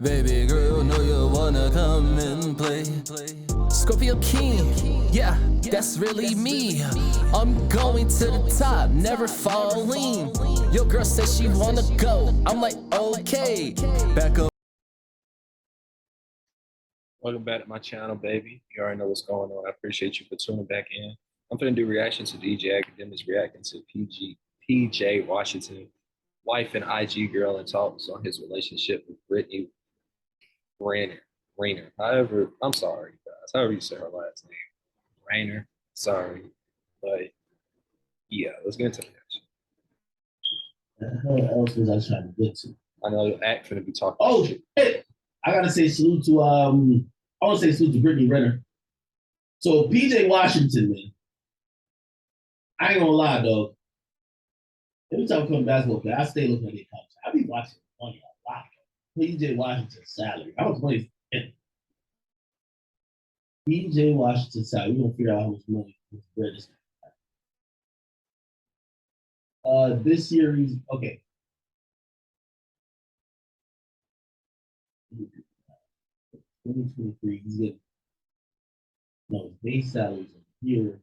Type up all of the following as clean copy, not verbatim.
Baby girl, know you wanna come and play. Scorpio King, yeah, that's really me. I'm going to the top, never falling. Your girl says she wanna go, I'm like, okay. Back up. Welcome back to my channel, baby. You already know what's going on. I appreciate you for tuning back in. I'm going to do reaction to DJ Akademiks reacting to PJ Washington, wife and IG girl, and talks on his relationship with Brittany Rayner. However, I'm sorry, guys. However you say her last name. Rayner. Sorry. But yeah, let's get into the reaction. What the hell else was I trying to get to? I know your act finna be talking. Oh shit! I gotta say salute to I want to say salute to Brittany Renner. So PJ Washington, man. I ain't gonna lie, dog. Every time I come to basketball play, I stay looking at their comments. I be watching money a lot. PJ Washington's salary. How much money is in? PJ Washington's salary. We're gonna figure out how much money this bread is. This year he's okay. 2023, he's getting no base salaries a year.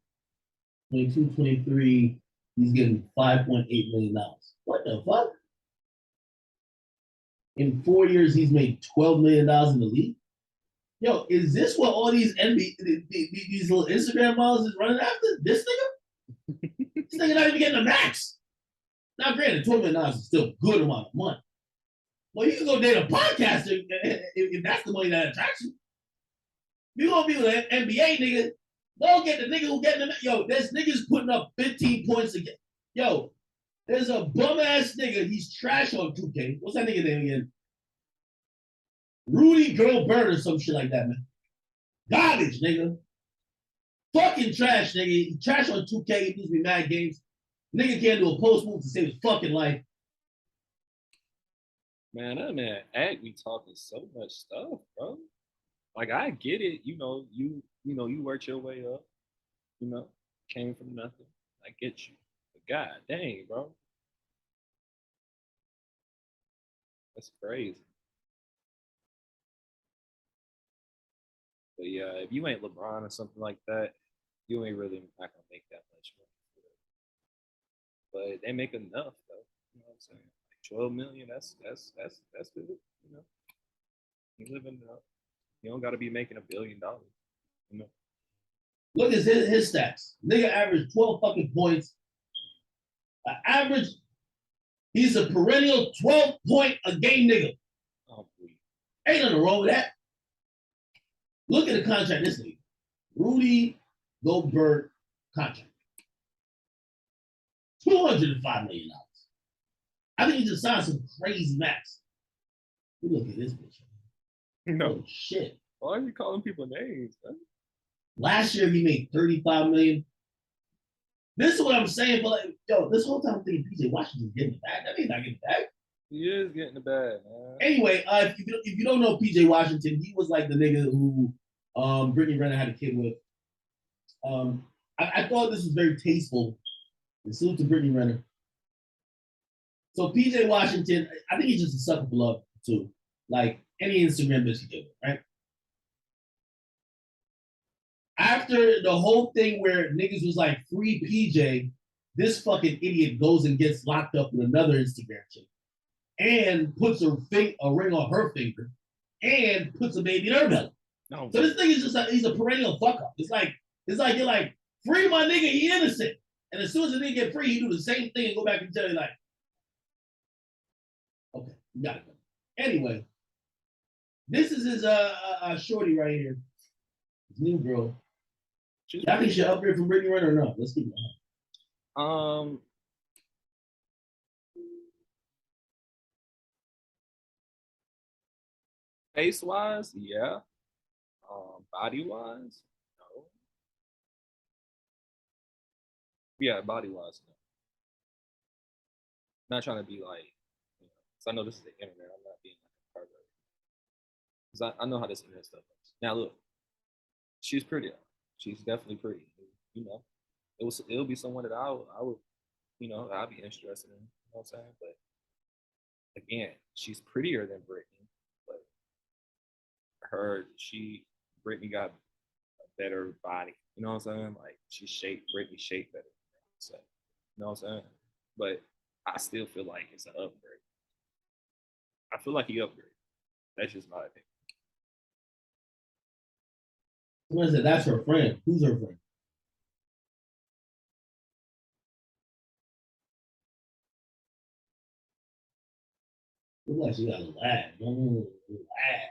22-23, he's getting $5.8 million. What the fuck? In 4 years, he's made $12 million in the league. Yo, is this what all these these little Instagram models is running after? This nigga? This nigga not even getting a max. Now, granted, $12 million is still a good amount of money. Well, you can go date a podcaster if that's the money that attracts you. If you gonna be with an NBA nigga, go get the nigga who getting the yo. There's niggas putting up 15 points again. Yo, there's a bum ass nigga. He's trash on 2K. What's that nigga name again? Rudy Gobert or some shit like that, man. Garbage, nigga. Fucking trash, nigga. He trash on 2K. He loses me mad games. Nigga can't do a post move to save his fucking life. Man, that man act be talking so much stuff, bro. Like I get it, you worked your way up, came from nothing. I get you. But god dang, bro. That's crazy. But yeah, if you ain't LeBron or something like that, you ain't really not gonna make that much money. But they make enough though. You know what I'm saying? 12 million, that's good. You living up. You don't got to be making $1 billion. Look at his stats. Nigga averaged 12 fucking points. Average, he's a perennial 12-point a game nigga. Oh, please. Ain't nothing wrong with that. Look at the contract this nigga. Rudy Gobert contract. $205 million. I think he just signed some crazy max. You look at this bitch. No. Oh, shit. Why are you calling people names, man? Last year he made $35 million. This is what I'm saying, but like, yo, this whole time I'm thinking PJ Washington's getting the bag. That means not getting the bag. He is getting the bag, man. Anyway, if you don't know PJ Washington, he was like the nigga who Brittany Renner had a kid with. I thought this was very tasteful. And salute to Brittany Renner. So PJ Washington, I think he's just a sucker for love too. Like any Instagram bitch you get with, right? After the whole thing where niggas was like free PJ, this fucking idiot goes and gets locked up with another Instagram chick and puts a ring on her finger and puts a baby in her belly. No. So this thing is just he's a perennial fuck up. It's like you're like, free my nigga, he innocent. And as soon as the nigga get free, he do the same thing and go back and tell you like, okay, you got it. Anyway, this is his shorty right here. His new girl. Y'all think she upgrade from Brittany Renner or no? Let's keep it on. Face wise, yeah. Body wise, no. Yeah, body wise, no. Not trying to be like, because I know this is the internet. I'm not being like a pervert. Because I know how this internet stuff works. Now look, she's pretty. She's definitely pretty. It'll be someone that I would, I'd be interested in. You know what I'm saying? But again, she's prettier than Brittany. But Brittany got a better body. You know what I'm saying? Like Brittany shaped better. So, you know what I'm saying? But I still feel like it's an upgrade. I feel like he upgraded. That's just my opinion. What is it? That's her friend. Who's her friend? Look like she got a laugh. Laugh.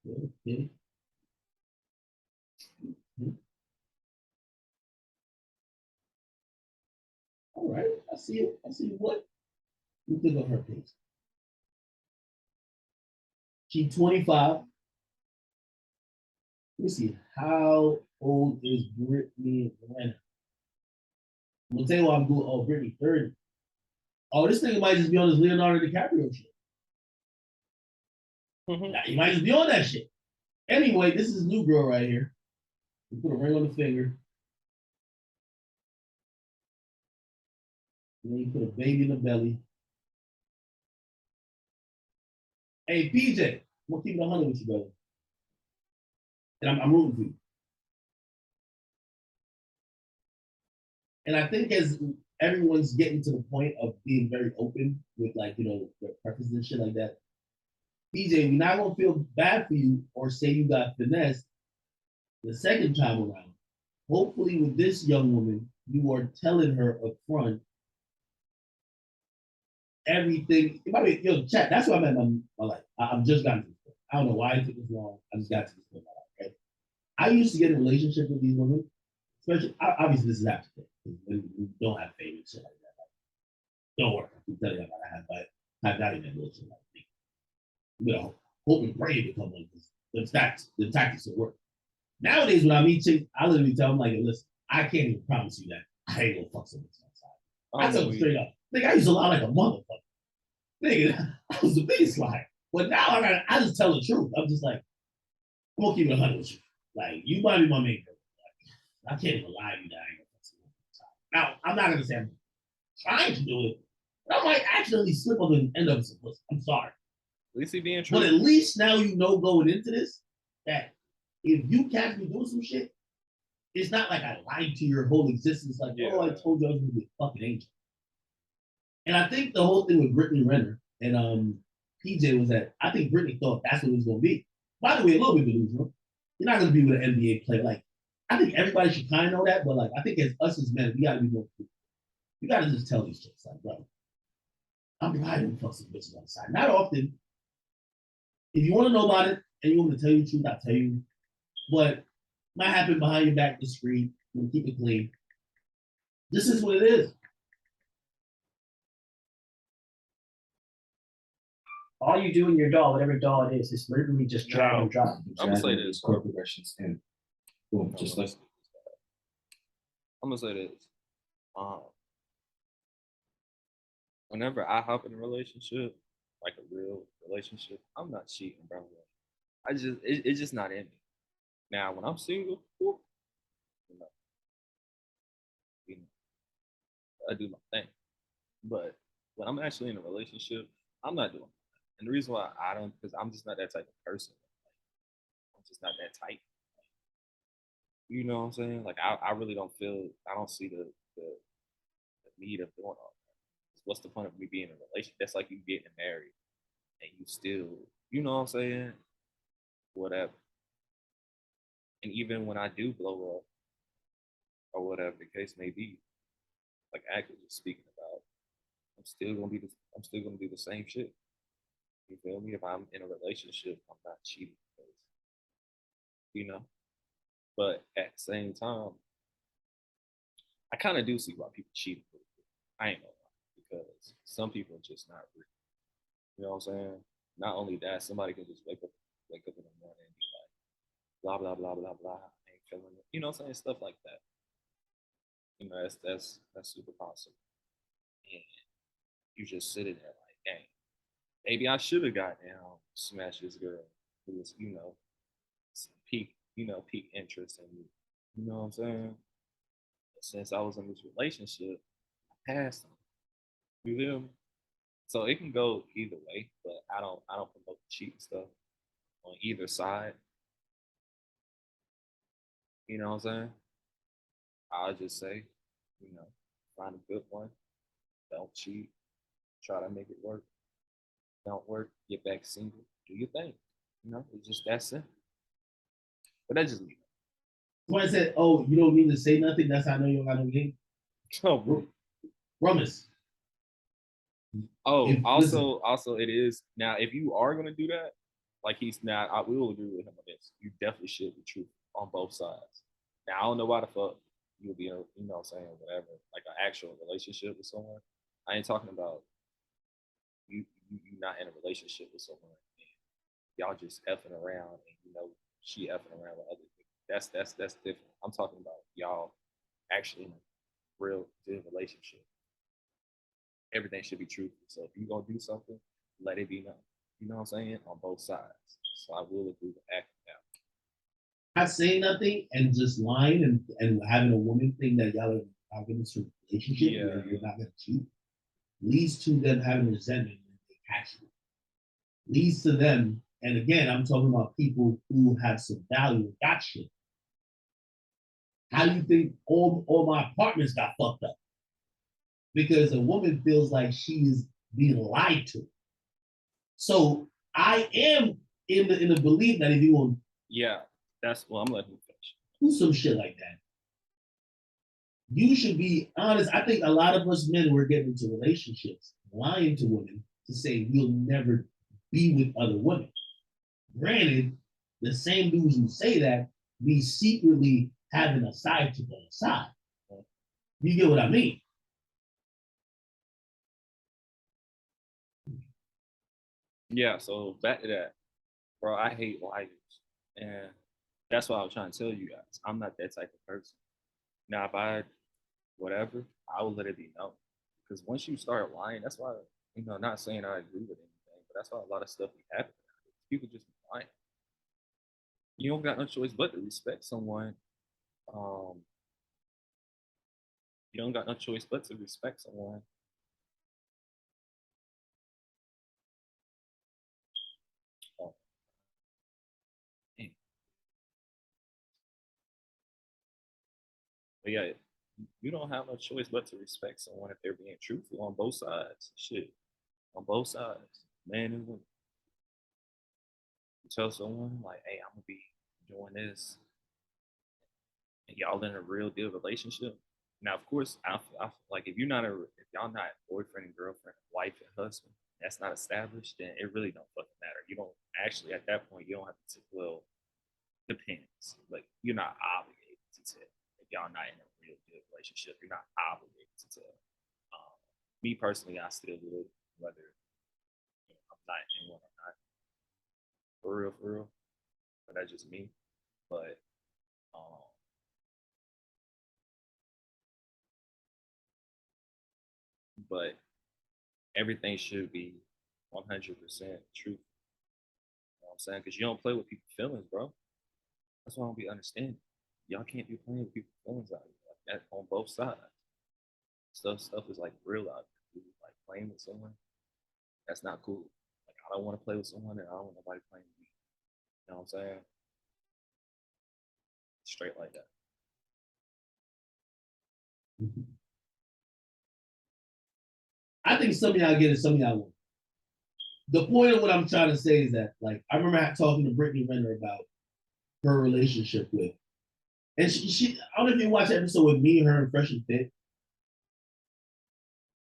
Okay. All right. I see it. I see what you think of her case. She's 25. Let me see. How old is Brittany Renner? I'm gonna tell you why I'm doing. Oh, Brittany 30. Oh, this thing might just be on this Leonardo DiCaprio shit. He might just be on that shit. Anyway, this is a new girl right here. We put a ring on the finger. And then you put a baby in the belly. Hey, PJ, I'm gonna keep it 100 with you, brother. And I'm rooting for you. And I think as everyone's getting to the point of being very open with like, their preferences and shit like that, PJ, we're not gonna feel bad for you or say you got finessed the second time around. Hopefully, with this young woman, you are telling her up front everything. By the way, yo, chat, that's what I meant my life. I've just gotten to this point. I don't know why it took this long. I just got to this point in my life, right? I used to get in a relationship with these women, especially, obviously, this is after we don't have favorites, shit like that. Like, don't worry, I can tell you about I have not even bullshit like that. Hope and pray to come on because the tactics will work. Nowadays, when I meet chicks, I literally tell them, like, listen, I can't even promise you that I ain't gonna fuck someone outside. I tell them straight up. Nigga, I used to lie like a motherfucker. Nigga, I was the biggest liar. But now I just tell the truth. I'm just like, I'm gonna keep it 100 with you. Like, you might be my main girl. Like, I can't even lie to you that I ain't gonna fuck someone outside. Now, I'm not gonna say I'm trying to do it, but I might accidentally slip up and end up some pussy. I'm sorry. At least he being true. But at least now you know going into this that if you catch me doing some shit, it's not like I lied to your whole existence. Like, I told you I was gonna be a fucking angel. And I think the whole thing with Brittany Renner and PJ was that I think Brittany thought that's what it was gonna be. By the way, a little bit delusional. You're not gonna be with an NBA player. Like, I think everybody should kind of know that, but like, I think as us as men, we gotta be more. You gotta just tell these chicks, like, bro, I'm riding fuck some bitches on the side. Not often. If you want to know about it and you want me to tell you the truth, I'll tell you. But might happen behind your back discreet. We'll keep it clean. This is what it is. All you do in your doll, whatever doll it is literally just drag and drop. I'm gonna say this. Chord progressions and boom, just like. I'm gonna say this. Whenever I hop in a relationship, like a real relationship, I'm not cheating, bro. It's just not in me. Now, when I'm single, whoop, you know, I do my thing. But when I'm actually in a relationship, I'm not doing that. And the reason why I don't, because I'm just not that type of person. I'm just not that type. You know what I'm saying? Like, I really don't I don't see the need of doing all that. What's the point of me being in a relationship? That's like you getting married and you still, you know what I'm saying? Whatever. And even when I do blow up or whatever the case may be, like actually just speaking about, I'm still gonna do the same shit. You feel me? If I'm in a relationship, I'm not cheating, you know. But at the same time, I kind of do see why people cheat. I ain't gonna lie, because some people are just not real. You know what I'm saying? Not only that, somebody can just wake up in the morning and be like, blah blah blah blah blah. I ain't feeling it. You know what I'm saying? Stuff like that. You know, that's super possible. And you just sitting there like, dang, maybe I should have got down, smashed this girl who was, peak interest in me. You know what I'm saying? But since I was in this relationship, I passed on. You feel me? So it can go either way, but I don't promote the cheating stuff. either side. You know what I'm saying? I'll just say, find a good one. Don't cheat. Try to make it work. Don't work. Get back single. Do your thing. It's just that simple. But that's just me. Somebody said, "Oh, you don't need to say nothing. That's how I know you don't got no game." Oh, bro. Promise. Oh, If- also, it is now. If you are gonna do that, like he's now, I will agree with him on this. You definitely should be truthful on both sides. Now, I don't know why the fuck you'll be, saying whatever, like an actual relationship with someone. I ain't talking about you not in a relationship with someone. And y'all just effing around, and she effing around with other people. That's different. I'm talking about y'all actually in a real good relationship. Everything should be truthful. So if you're gonna do something, let it be known. You know what I'm saying? On both sides. So I will agree with acting out. Not saying nothing and just lying and having a woman think that y'all are having this relationship where you're not gonna cheat leads to them having resentment when they catch you. Leads to them, and again, I'm talking about people who have some value and got shit. How do you think all my partners got fucked up? Because a woman feels like she is being lied to. So I am in the belief that if you want I'm letting you finish. Do some shit like that, you should be honest. I think a lot of us men were getting into relationships, lying to women to say we'll never be with other women. Granted, the same dudes who say that be secretly having a side chick on the side. You get what I mean? Yeah, so back to that. Bro, I hate liars. And that's what I was trying to tell you guys. I'm not that type of person. Now, if I, whatever, I will let it be known. Because once you start lying, that's why, not saying I agree with anything, but that's why a lot of stuff be happening. People just be lying. You don't got no choice but to respect someone. You don't got no choice but to respect someone. Oh. But yeah, you don't have no choice but to respect someone if they're being truthful on both sides. Shit, on both sides, man and woman. You tell someone like, "Hey, I'm gonna be doing this," and y'all in a real deal relationship. Now, of course, I like if y'all not boyfriend and girlfriend, wife and husband, that's not established, then it really don't fucking matter. You don't actually at that point you don't have to. Well, depends. Like you're not obligated to tell. If y'all not in a real good relationship, you're not obligated to tell. Me personally, I still would, whether I'm not in one or not. For real. But that's just me. But but everything should be 100% true. You know what I'm saying? Because you don't play with people's feelings, bro. That's what I don't be understanding. Y'all can't be playing with people's feelings out here like that on both sides. Stuff is like real out there. Like playing with someone, that's not cool. Like I don't want to play with someone, and I don't want nobody playing with me. You know what I'm saying? Straight like that. I think some of y'all get it, some of y'all won't. The point of what I'm trying to say is that, like, I remember talking to Brittany Renner about her relationship with, and she I don't know if you watched the episode with me, her, and Fresh and Fit.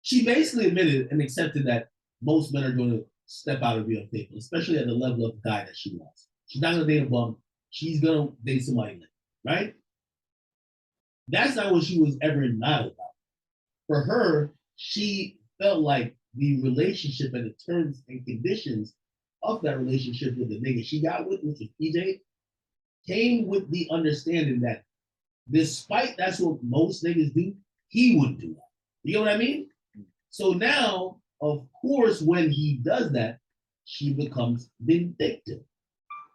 She basically admitted and accepted that most men are going to step out and be unfaithful, especially at the level of guy that she wants. She's not going to date a bum. She's going to date somebody, right? That's not what she was ever in denial about. For her, she felt like the relationship and the terms and conditions of that relationship with the nigga she got with, which was PJ, came with the understanding that despite that's what most niggas do, he wouldn't do that. You know what I mean? So now, of course, when he does that, she becomes vindictive.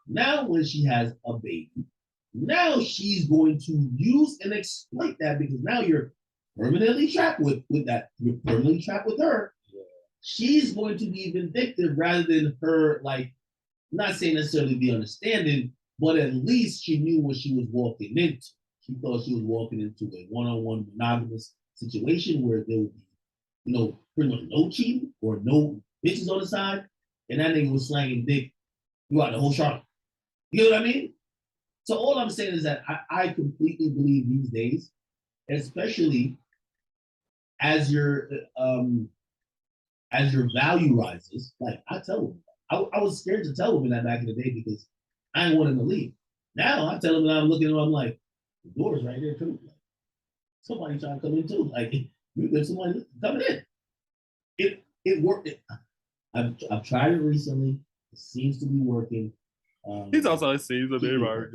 Now, when she has a baby, now she's going to use and exploit that because now you're permanently trapped with that. You're permanently trapped with her. Yeah. She's going to be vindictive rather than her like not saying necessarily be understanding, but at least she knew what she was walking into. She thought she was walking into a one-on-one monogamous situation where there would be, pretty much no cheating or no bitches on the side, and that nigga was slanging dick throughout the whole Charlotte. You know what I mean? So all I'm saying is that I completely believe these days, especially as your value rises, like I tell them, I was scared to tell women that back in the day because I didn't want them to leave. Now I tell them that I'm looking at them, I'm like, the door's right there too. Like, somebody trying to come in too. Like, there's somebody coming in. It worked. I've tried it recently. It seems to be working. He's also it seems that everybody.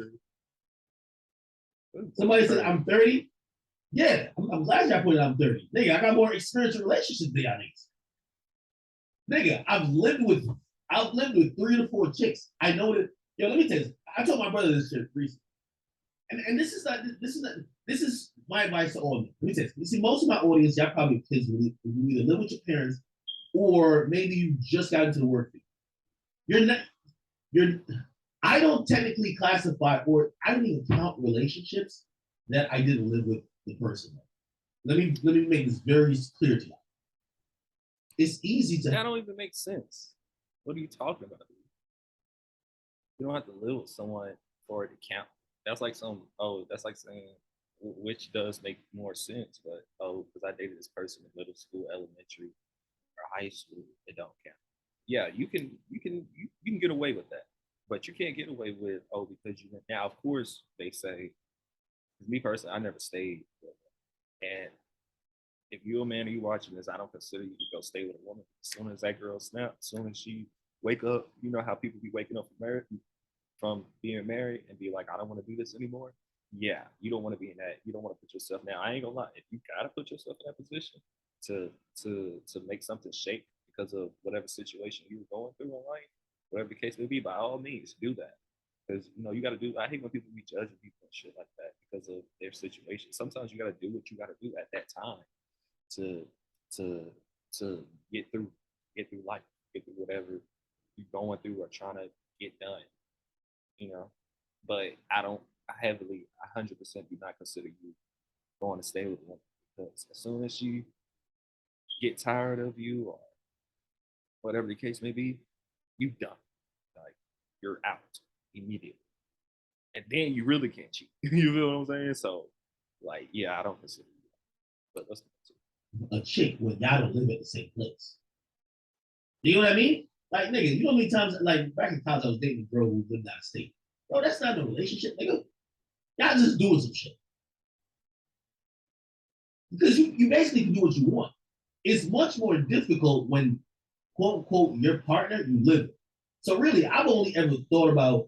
Somebody said I'm 30. Yeah, I'm glad y'all put it. I'm 30. Nigga, I got more experience in relationships than y'all niggas. Nigga, I've lived with 3 to 4 chicks. I know that. Yo, let me tell you. I told my brother this shit recently, and this is my advice to all of them. Let me tell you. You see, most of my audience, y'all probably kids who either live with your parents or maybe you just got into the work field. I don't technically classify, or I don't even count relationships that I didn't live with the person. Let me make this very clear to you. It's easy to. That don't even make sense. What are you talking about? You don't have to live with someone for it to count. That's like that's like saying, which does make more sense, but because I dated this person in middle school, elementary, or high school, it don't count. Yeah, you can get away with that, but you can't get away with because you now. Of course, they say, me personally, I never stayed with them. And if you're a man and you're watching this, I don't consider you to go stay with a woman. As soon as that girl snaps, as soon as she wake up, you know how people be waking up from being married and be like, I don't want to do this anymore. Yeah, you don't want to be in that. You don't want to put yourself now. I ain't gonna lie. If you gotta put yourself in that position to make something shake because of whatever situation you were going through in life, whatever the case may be, by all means, do that. Because you got to do. I hate when people be judging people and shit like that because of their situation. Sometimes you got to do what you got to do at that time to get through life, get through whatever you're going through or trying to get done. But I 100% do not consider you going to stay with one because as soon as you get tired of you or whatever the case may be, you done. Like you're out immediately. And then you really can't cheat. You feel what I'm saying? So like, yeah, I don't consider you. But let's a chick when y'all don't live at the same place. You know what I mean? Like, nigga, you know how many times, like, back in college, I was dating a girl who lived out of state. Bro, that's not a relationship, nigga. Y'all just doing some shit. Because you basically can do what you want. It's much more difficult when, quote unquote, your partner you live with. So really, I've only ever thought about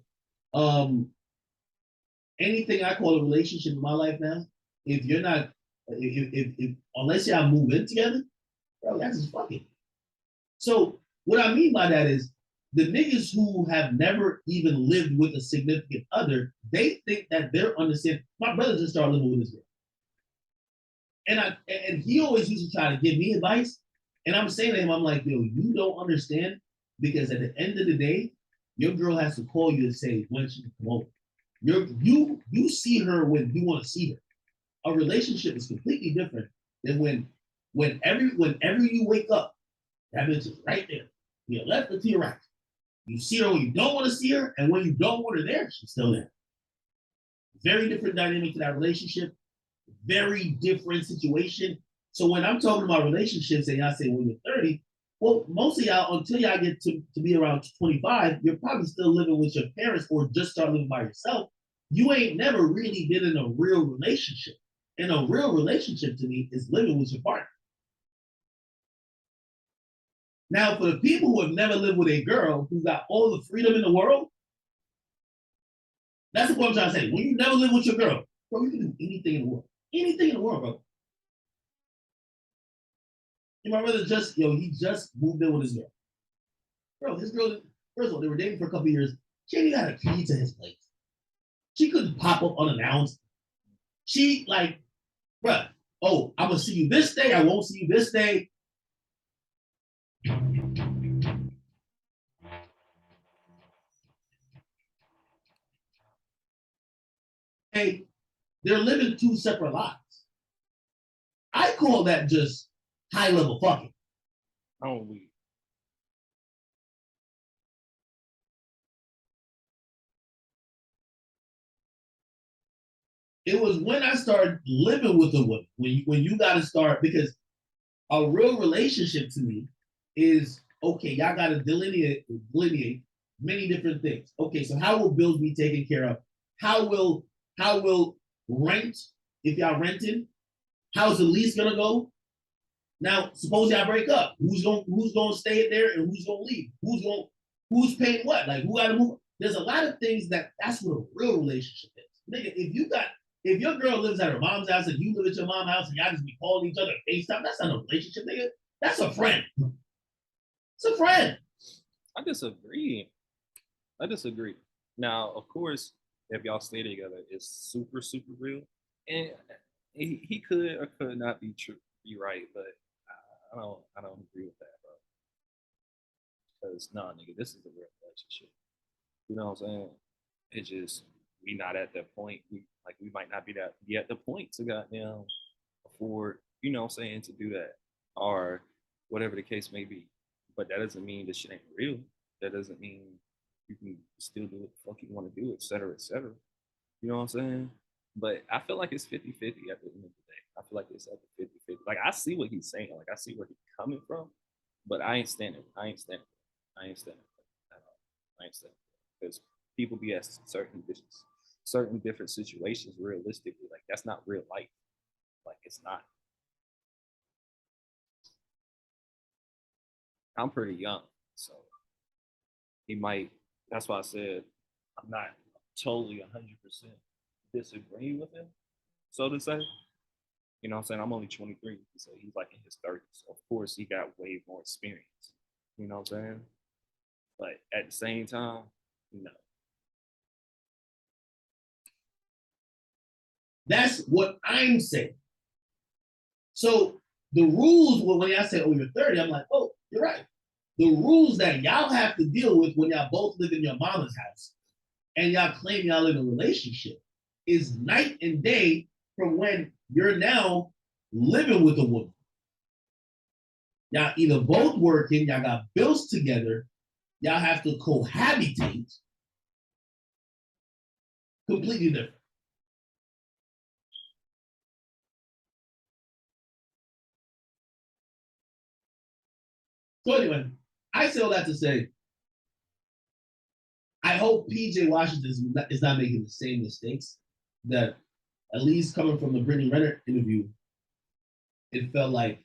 anything I call a relationship in my life now. If you're not, if unless y'all move in together, bro, that's just fucking. So what I mean by that is the niggas who have never even lived with a significant other, they think that they're understanding. My brother just started living with his girl. And he always used to try to give me advice. And I'm saying to him, I'm like, yo, you don't understand because at the end of the day, your girl has to call you and say when she can come over. You see her when you want to see her. A relationship is completely different than whenever you wake up, that bitch is right there. To your left or to your right. You see her when you don't want to see her, and when you don't want her there, she's still there. Very different dynamic to that relationship. Very different situation. So when I'm talking about relationships and y'all say when you're 30, well, most of y'all, until y'all get to be around 25, you're probably still living with your parents or just start living by yourself. You ain't never really been in a real relationship. And a real relationship to me is living with your partner. Now, for the people who have never lived with a girl who's got all the freedom in the world, that's what I'm trying to say. When you never live with your girl, bro, you can do anything in the world. Anything in the world, bro. And my brother he just moved in with his girl. Bro, his girl, first of all, they were dating for a couple of years. She ain't got a key to his place. She couldn't pop up unannounced. She like, bro, I'm gonna see you this day, I won't see you this day. they're living two separate lives. I call that just high level fucking. Oh, we. It was when I started living with a woman, when you got to start, because a real relationship to me is, okay, y'all got to delineate many different things. Okay, so how will bills be taken care of? How will rent, if y'all renting, how's the lease gonna go? Now, suppose y'all break up. Who's gonna stay there and who's gonna leave? Who's paying what? Like, who gotta move? There's a lot of things that's what a real relationship is. Nigga, if your girl lives at her mom's house and you live at your mom's house and y'all just be calling each other FaceTime, that's not a relationship, nigga. That's a friend. It's a friend. I disagree. Now, of course, if y'all stay together, it's super, super real. And he could or could not be true, be right, but I don't agree with that, bro. Because nah, nigga, this is a real relationship. You know what I'm saying? It's just we not at that point. We might not be at the point to goddamn afford, you know what I'm saying, to do that. Or whatever the case may be. But that doesn't mean this shit ain't real. That doesn't mean you can still do what the fuck you want to do, et cetera, et cetera. You know what I'm saying? But I feel like it's 50-50 at the end of the day. I feel like it's at the 50-50. Like, I see what he's saying. Like, I see where he's coming from. But I ain't standing. I ain't standing at all. I ain't standing. Because people be at certain different situations realistically. Like, that's not real life. Like, it's not. I'm pretty young, so he might. That's why I said I'm not totally 100% disagreeing with him, so to say. You know what I'm saying? I'm only 23, so he's like in his 30s. So of course, he got way more experience. You know what I'm saying? But at the same time, no. That's what I'm saying. So the rules, when I say, oh, you're 30, I'm like, oh, you're right. The rules that y'all have to deal with when y'all both live in your mama's house and y'all claim y'all in a relationship is night and day from when you're now living with a woman. Y'all either both working, y'all got bills together, y'all have to cohabitate. Completely different. So anyway, I say all that to say, I hope PJ Washington is not making the same mistakes that, at least coming from the Brittany Renner interview, it felt like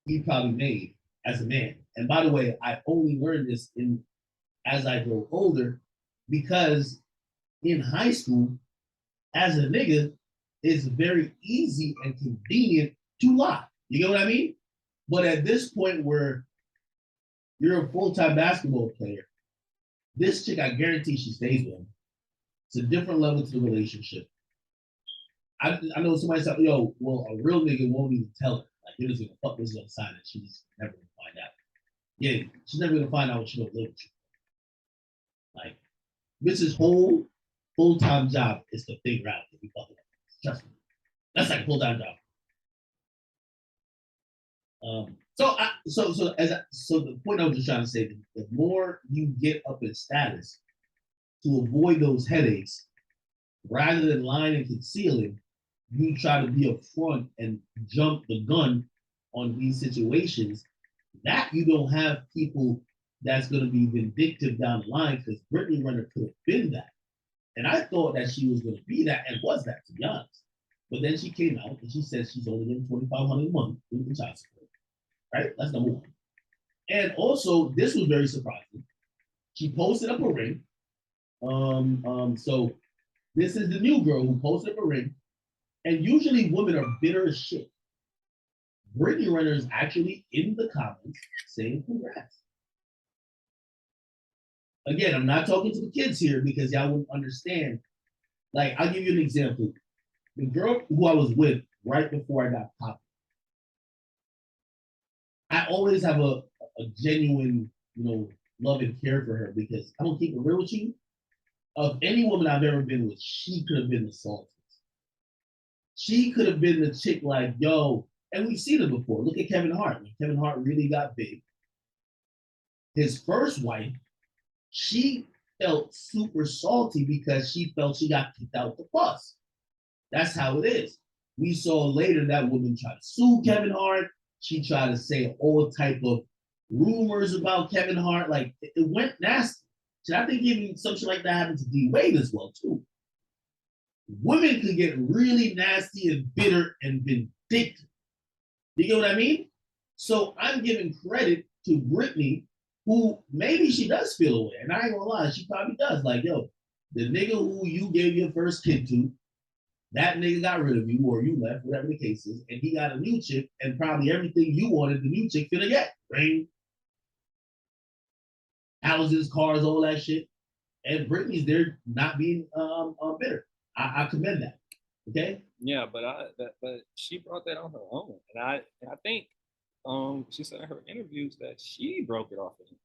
he probably made as a man. And by the way, I only learned this as I grow older, because in high school, as a nigga, it's very easy and convenient to lie. You get what I mean? But at this point where you're a full-time basketball player, this chick, I guarantee she stays with him. It's a different level to the relationship. I know somebody said, yo, well, a real nigga won't even tell her. Like, he doesn't fuck this on the side that she's never gonna find out. Yeah, she's never gonna find out what she don't live with you. Like, Mitch's whole full-time job is to figure out if he fucking trust me. That's like a full-time job. So the point I was just trying to say, the more you get up in status to avoid those headaches, rather than lying and concealing, you try to be upfront and jump the gun on these situations. That you don't have people that's going to be vindictive down the line, because Brittany Renner could have been that. And I thought that she was going to be that and was that, to be honest. But then she came out and she said she's only getting $2,500 a month in child support. Right? That's number one. And also, this was very surprising. She posted up a ring. So this is the new girl who posted up a ring. And usually women are bitter as shit. Brittany Renner is actually in the comments saying congrats. Again, I'm not talking to the kids here because y'all won't understand. Like, I'll give you an example. The girl who I was with right before I got popped, I always have a genuine, love and care for her, because I don't keep it real with you. of any woman I've ever been with, she could have been the saltiest. She could have been the chick like, yo, and we've seen it before. Look at Kevin Hart. When Kevin Hart really got big, his first wife, she felt super salty because she felt she got kicked out the bus. That's how it is. We saw later that woman try to sue Kevin Hart. She tried to say all type of rumors about Kevin Hart. Like it went nasty. So I think even something like that happened to D Wade as well too. Women could get really nasty and bitter and vindictive. You get what I mean? So I'm giving credit to Brittany, who maybe she does feel away. And I ain't gonna lie, she probably does. Like, yo, the nigga who you gave your first kid to, that nigga got rid of you or you left, whatever the case is, and he got a new chick, and probably everything you wanted, the new chick finna get. Ring, houses, cars, all that shit. And Brittany's there not being bitter. I commend that. Okay. Yeah, but she brought that on her own, and I think she said in her interviews that she broke it off of him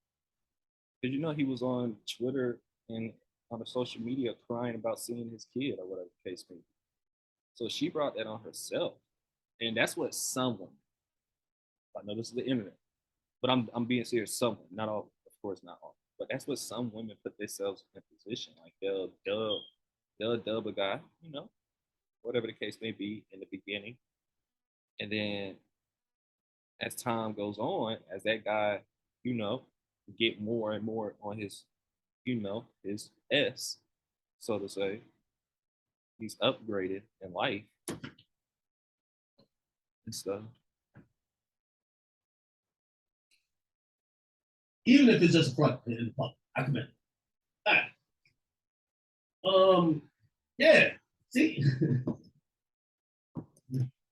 because he was on Twitter and on the social media crying about seeing his kid or whatever the case may be. So she brought that on herself, and that's what someone. I know this is the internet, but I'm being serious. Someone, not all, of course, not all, but that's what some women put themselves in a position like they'll dub a guy, whatever the case may be in the beginning. And then as time goes on, as that guy, get more and more on his, his S, so to say, he's upgraded in life and stuff. Even if it's just front in the public, I commend it. All right. Yeah. See,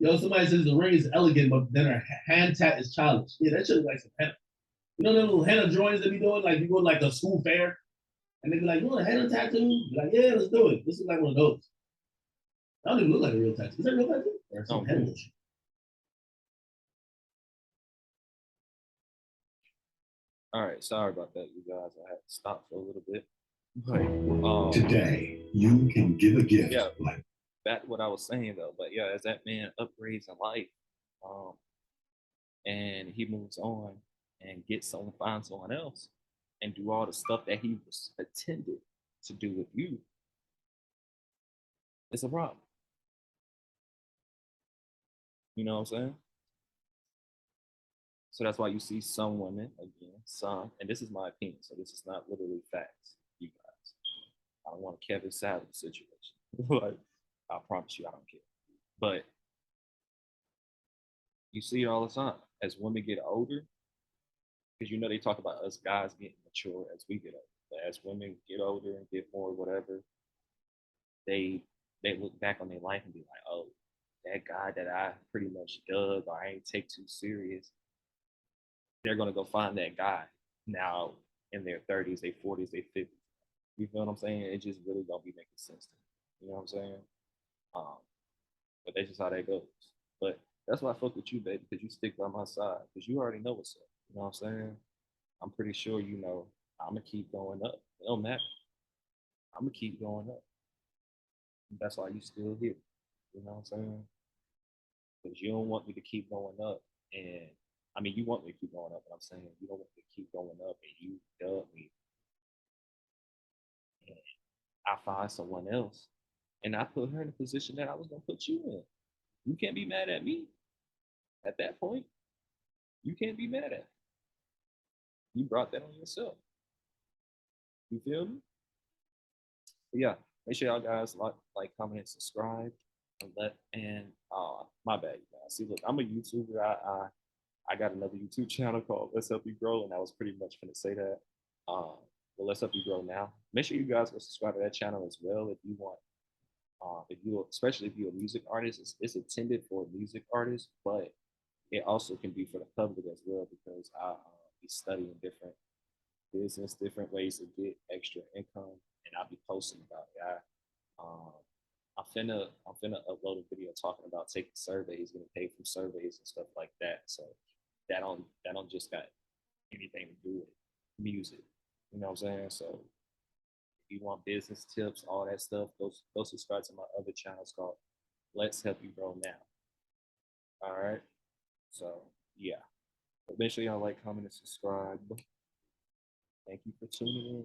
yo, somebody says the ring is elegant, but then her hand tat is childish. Yeah, that shit is like some henna. You know them little henna drawings they be doing? Like you go to like a school fair, and they be like, "You want a henna tattoo?" Be like, "Yeah, let's do it." This is like one of those. I don't even look like a real tattoo. Is that a real tattoo? Or some henna bullshit? All right, sorry about that, you guys. I had to stop for a little bit. But today, you can give a gift. Yeah, back to what I was saying though. But yeah, as that man upgrades in life, and he moves on and finds someone else, and do all the stuff that he was intended to do with you, it's a problem. You know what I'm saying? So that's why you see some women, again, and this is my opinion, so this is not literally facts, you guys. I don't want a Kevin Savage situation. Like, I promise you, I don't care. But you see it all the time. As women get older, because they talk about us guys getting mature as we get older. But as women get older and get more whatever, they look back on their life and be like, oh, that guy that I pretty much dug or I ain't take too serious, they're gonna go find that guy now in their 30s, their 40s, their 50s. You feel what I'm saying? It just really don't be making sense to me. You know what I'm saying? But that's just how that goes. But that's why I fuck with you, baby, because you stick by my side. Because you already know what's up. You know what I'm saying? I'm pretty sure you know I'm gonna keep going up. It don't matter. I'm gonna keep going up. And that's why you still here. You know what I'm saying? Because you don't want me to keep going up. And I mean, you want me to keep going up, but I'm saying you don't want me to keep going up and you dub me. And I find someone else and I put her in a position that I was gonna put you in. You can't be mad at me at that point. You can't be mad at me. You brought that on yourself. You feel me? But yeah, make sure y'all guys like, comment, and subscribe. And my bad, you guys. See, look, I'm a YouTuber. I got another YouTube channel called Let's Help You Grow, and I was pretty much gonna say that. But Let's Help You Grow now. Make sure you guys go subscribe to that channel as well if you want. Especially if you're a music artist, it's intended for music artists, but it also can be for the public as well because I be studying different business, different ways to get extra income, and I'll be posting about it. I'm finna upload a video talking about taking surveys, getting paid from surveys and stuff like that. So that don't just got anything to do with music. You know what I'm saying? So if you want business tips, all that stuff, go subscribe to my other channel. It's called Let's Help You Grow Now. All right. So yeah. But make sure y'all like, comment, and subscribe. Thank you for tuning in.